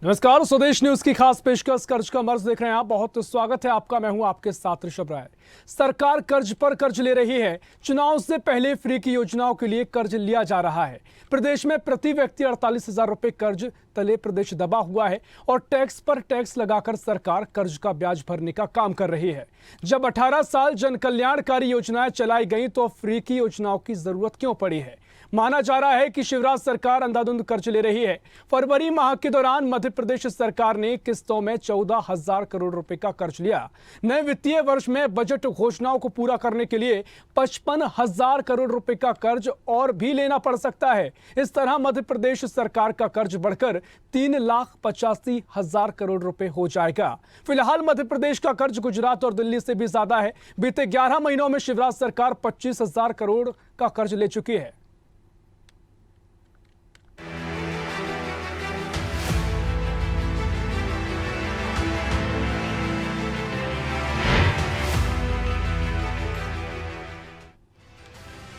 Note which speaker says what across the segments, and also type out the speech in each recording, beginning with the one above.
Speaker 1: नमस्कार, स्वदेश न्यूज की खास पेशकश कर्ज का मर्ज देख रहे हैं आप। बहुत स्वागत है आपका। मैं हूं आपके साथ ऋषभ राय। सरकार कर्ज पर कर्ज ले रही है। चुनाव से पहले फ्री की योजनाओं के लिए कर्ज लिया जा रहा है। प्रदेश में प्रति व्यक्ति 48,000 रुपए कर्ज तले प्रदेश दबा हुआ है और टैक्स पर टैक्स लगाकर सरकार कर्ज का ब्याज भरने का काम कर रही है। जब 18 साल जन कल्याणकारी योजनाएं चलाई गई तो फ्री की योजनाओं की जरूरत क्यों पड़ी है? माना जा रहा है कि शिवराज सरकार अंधाधुंध कर्ज ले रही है। फरवरी माह के दौरान मध्य प्रदेश सरकार ने किस्तों में 14,000 करोड़ रुपए का कर्ज लिया। नए वित्तीय वर्ष में बजट घोषणाओं को पूरा करने के लिए 55,000 करोड़ रुपए का कर्ज और भी लेना पड़ सकता है। इस तरह मध्य प्रदेश सरकार का कर्ज बढ़कर 3,85,000 करोड़ रुपए हो जाएगा। फिलहाल मध्य प्रदेश का कर्ज गुजरात और दिल्ली से भी ज्यादा है। बीते 11 महीनों में शिवराज सरकार 25,000 करोड़ का कर्ज ले चुकी है।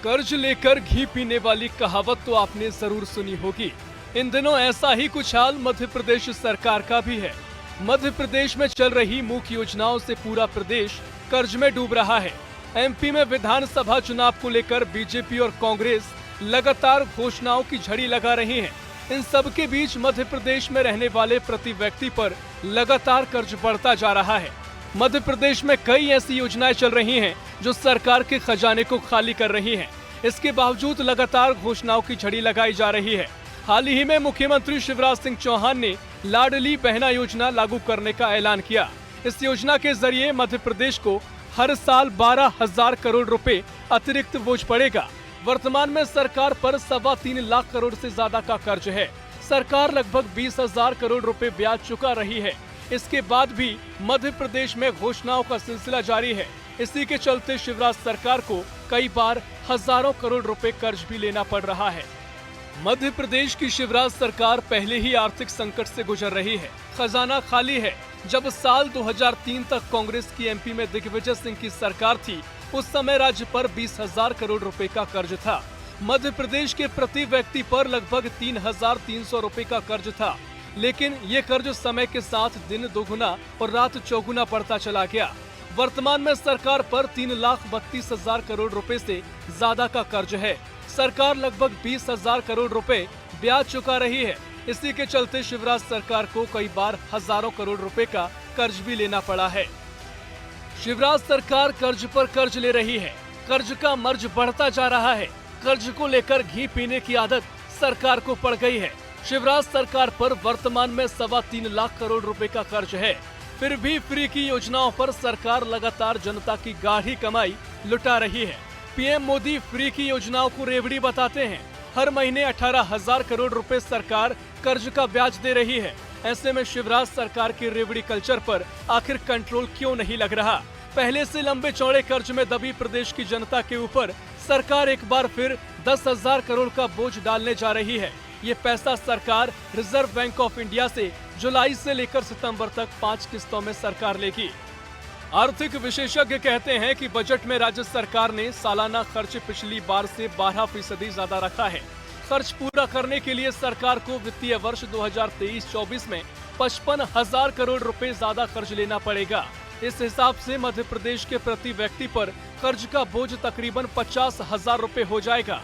Speaker 1: कर्ज लेकर घी पीने वाली कहावत तो आपने जरूर सुनी होगी। इन दिनों ऐसा ही कुछ हाल मध्य प्रदेश सरकार का भी है। मध्य प्रदेश में चल रही मुख्य योजनाओं से पूरा प्रदेश कर्ज में डूब रहा है। एमपी में विधानसभा चुनाव को लेकर बीजेपी और कांग्रेस लगातार घोषणाओं की झड़ी लगा रही हैं। इन सब के बीच मध्य प्रदेश में रहने वाले प्रति व्यक्ति पर लगातार कर्ज बढ़ता जा रहा है। मध्य प्रदेश में कई ऐसी योजनाएं चल रही हैं जो सरकार के खजाने को खाली कर रही हैं। इसके बावजूद लगातार घोषणाओं की झड़ी लगाई जा रही है। हाल ही में मुख्यमंत्री शिवराज सिंह चौहान ने लाडली बहना योजना लागू करने का ऐलान किया। इस योजना के जरिए मध्य प्रदेश को हर साल 12,000 करोड़ रुपए अतिरिक्त बोझ पड़ेगा। वर्तमान में सरकार पर 3.25 लाख करोड़ से ज्यादा का कर्ज है। सरकार लगभग 20,000 करोड़ रुपए ब्याज चुका रही है। इसके बाद भी मध्य प्रदेश में घोषणाओं का सिलसिला जारी है। इसी के चलते शिवराज सरकार को कई बार हजारों करोड़ रुपए कर्ज भी लेना पड़ रहा है। मध्य प्रदेश की शिवराज सरकार पहले ही आर्थिक संकट से गुजर रही है। खजाना खाली है। जब साल 2003 तक कांग्रेस की एमपी में दिग्विजय सिंह की सरकार थी, उस समय राज्य पर 20,000 करोड़ रुपए का कर्ज था। मध्य प्रदेश के प्रति व्यक्ति पर लगभग 3,300 रुपए का कर्ज था। लेकिन ये कर्ज समय के साथ दिन दोगुना और रात चौगुना बढ़ता चला गया। वर्तमान में सरकार पर 3,32,000 करोड़ रुपए से ज्यादा का कर्ज है। सरकार लगभग 20,000 करोड़ रुपए ब्याज चुका रही है। इसी के चलते शिवराज सरकार को कई बार हजारों करोड़ रुपए का कर्ज भी लेना पड़ा है। शिवराज सरकार कर्ज पर कर्ज ले रही है। कर्ज का मर्ज बढ़ता जा रहा है। कर्ज को लेकर घी पीने की आदत सरकार को पड़ गई है। शिवराज सरकार पर वर्तमान में 3.25 लाख करोड़ रुपए का कर्ज है। फिर भी फ्री की योजनाओं पर सरकार लगातार जनता की गाढ़ी कमाई लुटा रही है। पीएम मोदी फ्री की योजनाओं को रेवड़ी बताते हैं। हर महीने 18,000 करोड़ रुपए सरकार कर्ज का ब्याज दे रही है। ऐसे में शिवराज सरकार की रेवड़ी कल्चर पर आखिर कंट्रोल क्यों नहीं लग रहा? पहले से लंबे चौड़े कर्ज में दबी प्रदेश की जनता के ऊपर सरकार एक बार फिर 10,000 करोड़ का बोझ डालने जा रही है। ये पैसा सरकार रिजर्व बैंक ऑफ इंडिया से जुलाई से लेकर सितंबर तक 5 किस्तों में सरकार लेगी। आर्थिक विशेषज्ञ कहते हैं कि बजट में राज्य सरकार ने सालाना खर्च पिछली बार से 12% ज्यादा रखा है। खर्च पूरा करने के लिए सरकार को वित्तीय वर्ष 2023-24 में 55,000 करोड़ रुपए ज्यादा कर्ज लेना पड़ेगा। इस हिसाब से मध्य प्रदेश के प्रति व्यक्ति पर कर्ज का बोझ तकरीबन 50,000 रुपए हो जाएगा।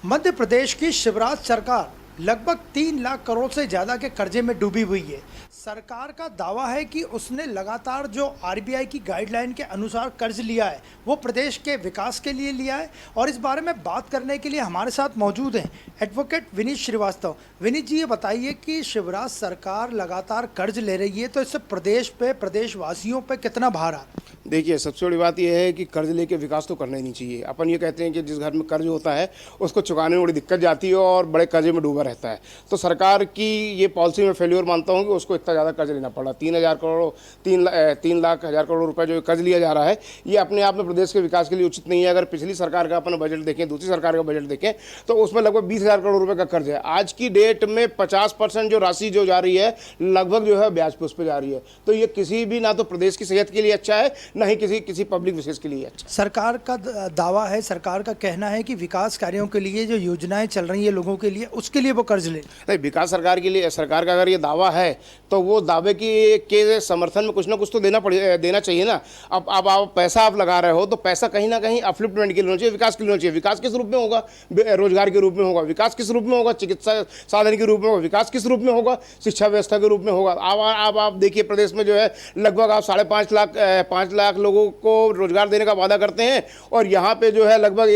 Speaker 2: मध्य प्रदेश की शिवराज सरकार लगभग 3 लाख करोड़ से ज़्यादा के कर्जे में डूबी हुई है। सरकार का दावा है कि उसने लगातार जो आरबीआई की गाइडलाइन के अनुसार कर्ज लिया है वो प्रदेश के विकास के लिए लिया है। और इस बारे में बात करने के लिए हमारे साथ मौजूद हैं एडवोकेट विनीत श्रीवास्तव। विनीत जी, ये बताइए कि शिवराज सरकार लगातार कर्ज ले रही है तो इससे प्रदेश पे, प्रदेशवासियों पे कितना भार आ रहा है?
Speaker 3: देखिए, सबसे बड़ी बात यह है कि कर्ज लेके विकास तो करना ही नहीं चाहिए। अपन ये कहते हैं कि जिस घर में कर्ज होता है उसको चुकाने में बड़ी दिक्कत जाती है और बड़े कर्जे में डूबा रहता है। तो सरकार की ये पॉलिसी में फेल्योर मानता हूँ कि उसको इतना ज़्यादा कर्ज लेना पड़ा। 3 लाख हजार करोड़ रुपए जो कर्ज लिया जा रहा है, ये अपने आप में प्रदेश के विकास के लिए उचित नहीं है। अगर पिछली सरकार का अपन बजट देखें, दूसरी सरकार का बजट देखें, तो उसमें लगभग 20,000 करोड़ रुपए का कर्ज है। आज की डेट में 50% जो राशि जो जा रही है लगभग जो है ब्याज पे उस पर जा रही है। तो ये किसी भी ना तो प्रदेश की सेहत के लिए अच्छा है, ना ही किसी पब्लिक विशेष के लिए अच्छा।
Speaker 2: सरकार का दावा है, सरकार का कहना है कि विकास कार्यों के लिए जो योजनाएं चल रही है लोगों के लिए, उसके लिए वो कर्ज ले।
Speaker 3: नहीं, विकास सरकार का अगर ये दावा है तो वो दावे के समर्थन में कुछ ना कुछ तो देना चाहिए ना। अब आप पैसा आप लगा रहे हो तो पैसा कहीं ना कहीं अपलिफ्टमेंट के लिए होना चाहिए, विकास के लिए होना चाहिए। विकास किस रूप में होगा? रोजगार के रूप में होगा। विकास किस रूप में होगा? चिकित्सा साधन के रूप में होगा। विकास किस रूप में होगा? शिक्षा व्यवस्था के रूप में होगा। अब आप देखिए, प्रदेश में जो है लगभग आप 5.5 लाख लोगों को रोजगार देने का वादा करते हैं, और यहाँ पे जो है लगभग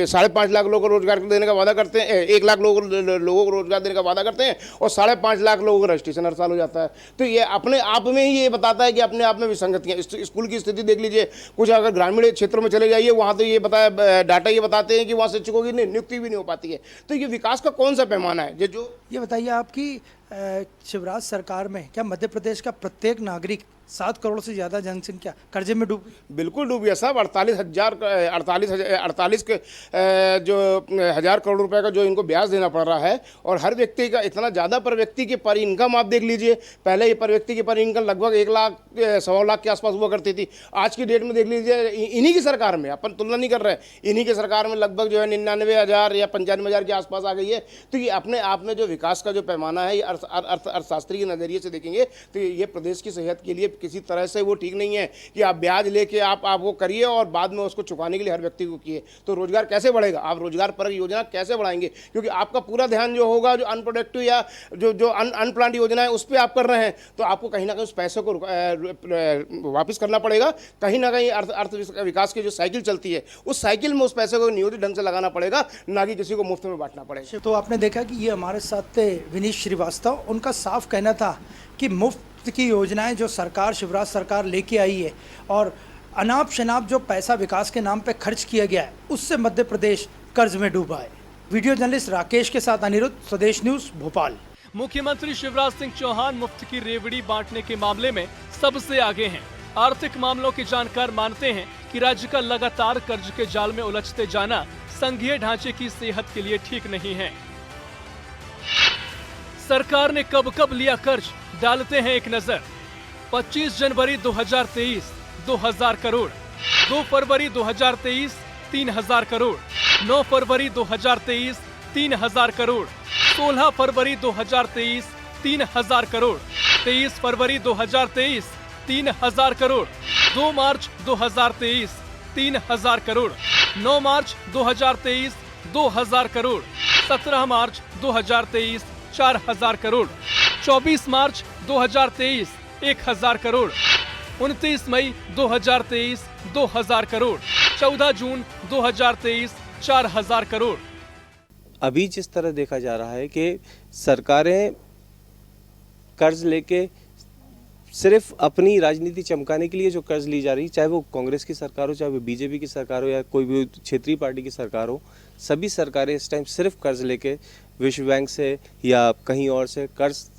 Speaker 3: 5.5 लाख लोगों को रोजगार देने का वादा करते हैं, 1 लाख लोगों को रोजगार देने का वादा करते हैं, और 5.5 लाख लोगों का रजिस्ट्रेशन हर साल हो जाता है। तो ये अपने आप में ही ये बताता है कि अपने आप में विसंगतियाँ। स्कूल की स्थिति देख लीजिए, कुछ अगर ग्रामीण क्षेत्रों में चले जाइए, वहाँ तो ये डाटा ये बताते हैं कि वहाँ शिक्षकों की नियुक्ति भी नहीं हो पाती है। तो ये विकास का कौन सा पैमाना है?
Speaker 2: ये बताइए, आपकी शिवराज सरकार में क्या मध्य प्रदेश का प्रत्येक नागरिक 7 करोड़ से ज़्यादा जनसंख्या कर्जे में डूबी?
Speaker 3: बिल्कुल डूबी है साहब। 48 के जो 1000 करोड़ रुपए का जो इनको ब्याज देना पड़ रहा है, और हर व्यक्ति का इतना ज़्यादा पर व्यक्ति की पर इनकम आप देख लीजिए। पहले ये पर व्यक्ति की पर इनकम लगभग 1 लाख 1.25 लाख के आसपास हुआ करती थी। आज की डेट में देख लीजिए, इन्हीं की सरकार में, अपन तुलना नहीं कर रहे, इन्हीं की सरकार में लगभग जो है 99,000 या 95,000 के आसपास आ गई है। तो ये अपने आप में जो विकास का जो पैमाना है, ये अर्थशास्त्री के नज़रिए से देखेंगे तो ये प्रदेश की सेहत के लिए किसी तरह से वो ठीक नहीं है कि आप ब्याज लेके आप वो करिए और बाद में उसको चुकाने के लिए हर व्यक्ति को किए। तो रोजगार कैसे बढ़ेगा? आप रोजगार पर योजना कैसे बढ़ाएंगे? क्योंकि आपका पूरा ध्यान जो होगा जो अनप्रोडक्टिव या जो अनप्लान्ड योजना है उस पर आप कर रहे हैं, तो आपको कहीं ना कहीं उस पैसे को वापस करना पड़ेगा। कहीं ना कहीं अर्थ विकास की जो साइकिल चलती है, उस साइकिल में उस पैसे को नियोजित ढंग से लगाना पड़ेगा, ना कि किसी को मुफ्त में बांटना पड़ेगा।
Speaker 2: तो आपने देखा कि ये हमारे साथ थे विनीत श्रीवास्तव। उनका साफ कहना था कि मुफ्त की योजनाएं जो सरकार, शिवराज सरकार लेके आई है, और अनाप शनाप जो पैसा विकास के नाम पे खर्च किया गया है, उससे मध्य प्रदेश कर्ज में डूबा है। वीडियो जर्नलिस्ट राकेश के साथ अनिरुद्ध, स्वदेश न्यूज, भोपाल।
Speaker 1: मुख्यमंत्री शिवराज सिंह चौहान मुफ्त की रेवड़ी बांटने के मामले में सबसे आगे हैं। आर्थिक मामलों के जानकार मानते हैं कि राज्य का लगातार कर्ज के जाल में उलझते जाना संघीय ढांचे की सेहत के लिए ठीक नहीं है। सरकार ने कब कब लिया कर्ज, डालते हैं एक नजर। 25 जनवरी 2023 2000 करोड़, 2 फरवरी 2023 3000 करोड़, 9 फरवरी 2023 3000 करोड़, 16 फरवरी 2023 3000 करोड़, 23 फरवरी 2023 3000 करोड़, 2 मार्च 2023 3000 करोड़, 9 मार्च 2023 2000 करोड़, 17 मार्च 2023 4000 करोड़, 24 मार्च 2023 1000 करोड़, 29 मई 2023 2000 करोड़, 14 जून 2023 4000 करोड़।
Speaker 4: अभी जिस तरह देखा जा रहा है कि सरकारें कर्ज लेके सिर्फ अपनी राजनीति चमकाने के लिए जो कर्ज ली जा रही, चाहे वो कांग्रेस की सरकार हो, चाहे वो बीजेपी की सरकार हो, या कोई भी क्षेत्रीय पार्टी की सरकार हो, सभी सरकारें इस टाइम सिर्फ कर्ज लेके विश्व बैंक से या कहीं और से कर्ज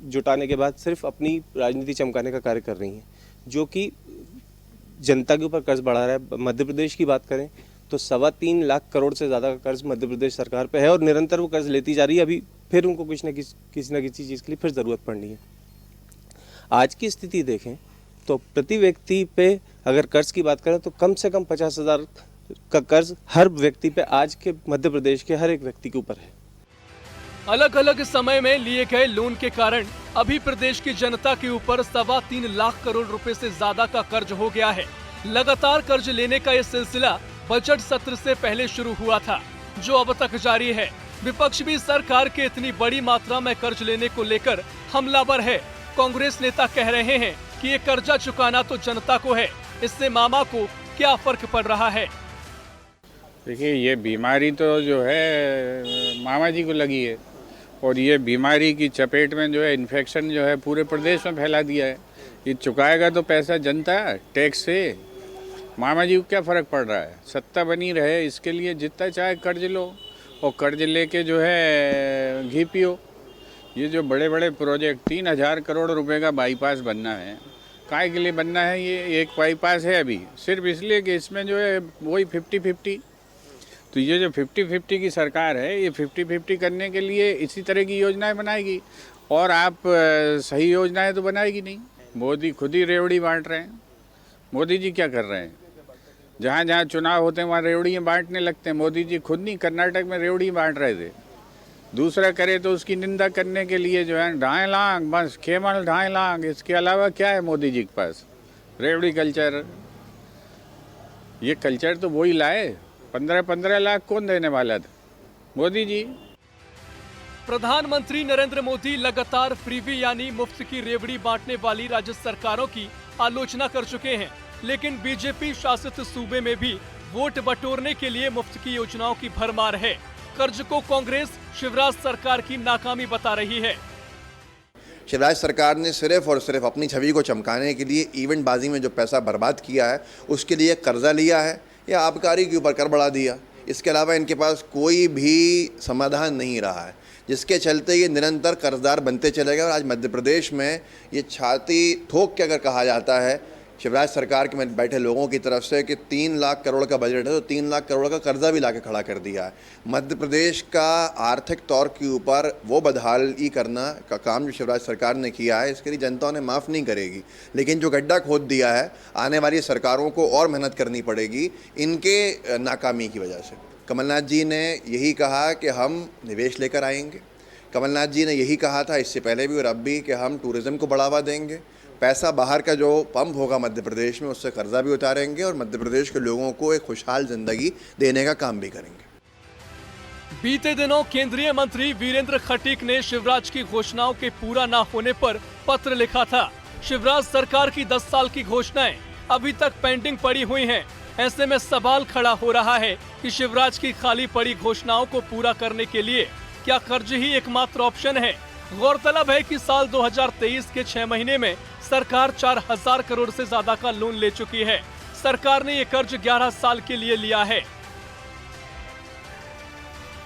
Speaker 4: जुटाने के बाद सिर्फ अपनी राजनीति चमकाने का कार्य कर रही हैं, जो कि जनता के ऊपर कर्ज बढ़ा रहा है। मध्य प्रदेश की बात करें तो 3.25 लाख करोड़ से ज़्यादा का कर्ज मध्य प्रदेश सरकार पे है, और निरंतर वो कर्ज लेती जा रही है। अभी फिर उनको किसी न किसी चीज़ के लिए फिर ज़रूरत पड़नी है। आज की स्थिति देखें तो प्रति व्यक्ति पे अगर कर्ज की बात करें तो कम से कम 50,000 का कर्ज हर व्यक्ति पे आज के मध्य प्रदेश के हर एक व्यक्ति के ऊपर है।
Speaker 1: अलग अलग समय में लिए गए लोन के कारण अभी प्रदेश की जनता के ऊपर 3.25 लाख करोड़ रुपए से ज्यादा का कर्ज हो गया है। लगातार कर्ज लेने का ये सिलसिला बजट सत्र से पहले शुरू हुआ था, जो अब तक जारी है। विपक्ष भी सरकार के इतनी बड़ी मात्रा में कर्ज लेने को लेकर हमलावर है। कांग्रेस नेता कह रहे हैं कि ये कर्जा चुकाना तो जनता को है, इससे मामा को क्या फर्क पड़ रहा है।
Speaker 5: देखिए, ये बीमारी तो जो है मामा जी को लगी है, और ये बीमारी की चपेट में जो है इन्फेक्शन जो है पूरे प्रदेश में फैला दिया है। ये चुकाएगा तो पैसा जनता टैक्स से, मामा जी को क्या फ़र्क पड़ रहा है? सत्ता बनी रहे, इसके लिए जितना चाहे कर्ज लो, और कर्ज लेके जो है घी पियो। ये जो बड़े बड़े प्रोजेक्ट 3000 करोड़ रुपए का बाईपास बनना है, काहे के लिए बनना है? ये एक बाईपास है अभी सिर्फ इसलिए कि इसमें जो है वही 50-50। तो ये जो 50-50 की सरकार है, ये 50-50 करने के लिए इसी तरह की योजनाएं बनाएगी, और आप सही योजनाएं तो बनाएगी नहीं। मोदी खुद ही रेवड़ी बांट रहे हैं, मोदी जी क्या कर रहे हैं? जहाँ जहाँ चुनाव होते हैं वहाँ रेवड़ियाँ बांटने लगते हैं। मोदी जी खुद नहीं कर्नाटक में रेवड़ी बांट रहे थे। दूसरा करे तो उसकी निंदा करने के लिए जो है ढाई लाख, बस केवल ढाई लाख, इसके अलावा क्या है मोदी जी के पास? रेवड़ी कल्चर, ये कल्चर तो वही लाए। 15-15 लाख कौन देने वाला था? मोदी जी।
Speaker 1: प्रधानमंत्री नरेंद्र मोदी लगातार फ्रीवी यानी मुफ्त की रेवड़ी बांटने वाली राज्य सरकारों की आलोचना कर चुके हैं, लेकिन बीजेपी शासित सूबे में भी वोट बटोरने के लिए मुफ्त की योजनाओं की भरमार है। कर्ज को कांग्रेस शिवराज सरकार की नाकामी बता रही है।
Speaker 6: शिवराज सरकार ने सिर्फ और सिर्फ अपनी छवि को चमकाने के लिए इवेंट बाजी में जो पैसा बर्बाद किया है उसके लिए कर्जा लिया है या आबकारी के ऊपर कर बढ़ा दिया। इसके अलावा इनके पास कोई भी समाधान नहीं रहा है, जिसके चलते ये निरंतर कर्जदार बनते चले गए। और आज मध्य प्रदेश में ये छाती ठोक के अगर कहा जाता है शिवराज सरकार के में बैठे लोगों की तरफ से कि 3 लाख करोड़ का बजट है, तो 3 लाख करोड़ का कर्जा भी लाके खड़ा कर दिया है। मध्य प्रदेश का आर्थिक तौर के ऊपर वो बदहाली करना का काम जो शिवराज सरकार ने किया है, इसके लिए जनता उन्हें माफ़ नहीं करेगी। लेकिन जो गड्ढा खोद दिया है, आने वाली सरकारों को और मेहनत करनी पड़ेगी इनके नाकामी की वजह से। कमलनाथ जी ने यही कहा कि हम निवेश लेकर आएंगे। कमलनाथ जी ने यही कहा था इससे पहले भी और अब भी कि हम टूरिज़्म को बढ़ावा देंगे। पैसा बाहर का जो पंप होगा मध्य प्रदेश में, उससे कर्जा भी उतारेंगे और मध्य प्रदेश के लोगों को एक खुशहाल जिंदगी देने का काम भी करेंगे।
Speaker 1: बीते दिनों केंद्रीय मंत्री वीरेंद्र खटीक ने शिवराज की घोषणाओं के पूरा न होने पर पत्र लिखा था। शिवराज सरकार की 10 साल की घोषणाएं अभी तक पेंडिंग पड़ी हुई हैं। ऐसे में सवाल खड़ा हो रहा है कि शिवराज की खाली पड़ी घोषणाओं को पूरा करने के लिए क्या कर्ज ही एकमात्र ऑप्शन है? गौरतलब है कि साल 2023 के 6 महीने में सरकार 4000 करोड़ से ज्यादा का लोन ले चुकी है। सरकार ने ये कर्ज 11 साल के लिए लिया है।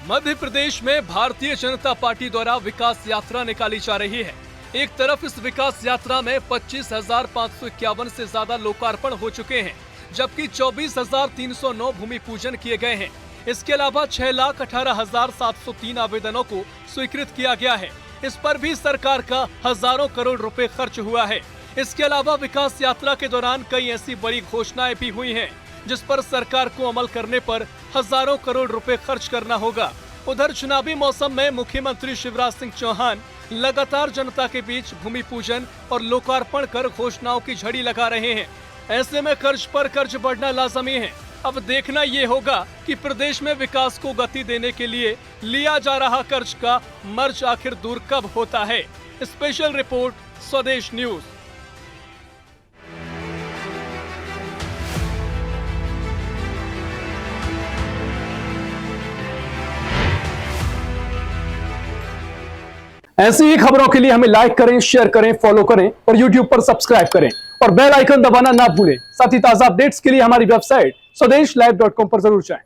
Speaker 1: मध्य प्रदेश में भारतीय जनता पार्टी द्वारा विकास यात्रा निकाली जा रही है। एक तरफ इस विकास यात्रा में 25,551 से ज्यादा लोकार्पण हो चुके हैं, जबकि 24,309 भूमि पूजन किए गए हैं। इसके अलावा 6,18,703 आवेदनों को स्वीकृत किया गया है। इस पर भी सरकार का हजारों करोड़ रुपए खर्च हुआ है। इसके अलावा विकास यात्रा के दौरान कई ऐसी बड़ी घोषणाएं भी हुई हैं, जिस पर सरकार को अमल करने पर हजारों करोड़ रुपए खर्च करना होगा। उधर चुनावी मौसम में मुख्यमंत्री शिवराज सिंह चौहान लगातार जनता के बीच भूमि पूजन और लोकार्पण कर घोषणाओं की झड़ी लगा रहे हैं। ऐसे में कर्ज पर कर्ज बढ़ना लाजमी है। अब देखना ये होगा कि प्रदेश में विकास को गति देने के लिए लिया जा रहा कर्ज का मर्ज आखिर दूर कब होता है। स्पेशल रिपोर्ट, स्वदेश न्यूज। ऐसी ही खबरों के लिए हमें लाइक करें, शेयर करें, फॉलो करें और YouTube पर सब्सक्राइब करें और बेल आइकन दबाना ना भूलें। साथ ही ताजा अपडेट्स के लिए हमारी वेबसाइट swadesh live.com पर जरूर जाएं।